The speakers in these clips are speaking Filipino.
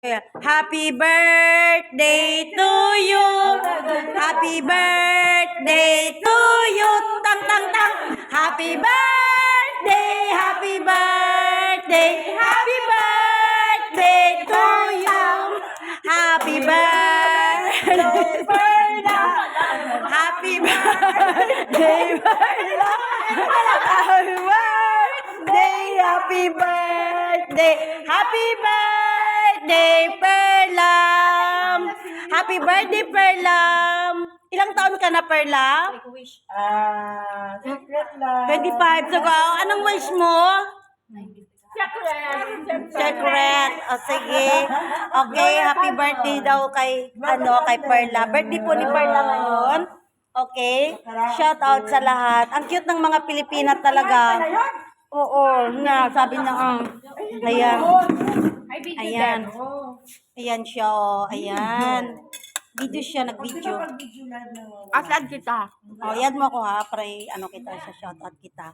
Happy birthday to you. Happy birthday to you. Tang tang tang. Happy birthday. Happy birthday. Happy birthday to you. Happy birthday. Happy birthday. Happy birthday. Happy birthday, Perlam. Happy birthday, Perlam. Ilang taon ka na, Perlam? Secret lang. 25. So, anong wish mo? Secret. O, sige. Okay, happy birthday daw kay Perla. Birthday po ni Perla ngayon. Okay. Shout out sa lahat. Ang cute ng mga Pilipina talaga. Oo, sabi niya, ayan. Ayan. Ayan siya, oh. Ayan. Video siya, nag-video. Asan kita? O, yan mo ako ha, pre, kita, sa shoutout kita.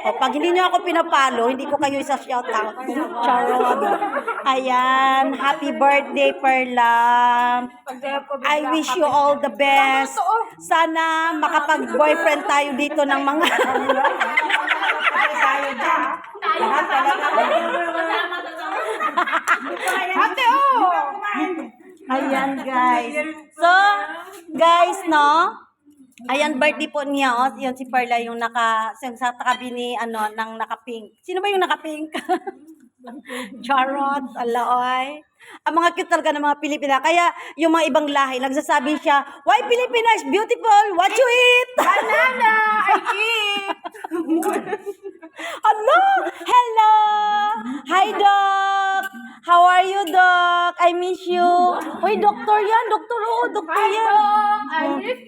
O, pag hindi niyo ako pinapalo, hindi ko kayo isa shoutout. Charot. Ayan, happy birthday, Perlam. I wish you all the best. Sana makapag-boyfriend tayo dito ng mga... Ate, oh! Ayan, guys. So, guys, no? Ayan, birthday po niya, oh. Yan si Perla yung sa tabi ni, ng naka-pink. Sino ba yung naka-pink? Charot, alaoy. Ang mga cute talaga ng mga Pilipina. Kaya, yung mga ibang lahi, nagsasabi siya, why Filipina is beautiful? What you eat? Banana! I eat! Hello! Hello! Hi, Doc! How are you, Doc? I miss you. Uy, doktor yan. Doktor, oo, doktor yan. I miss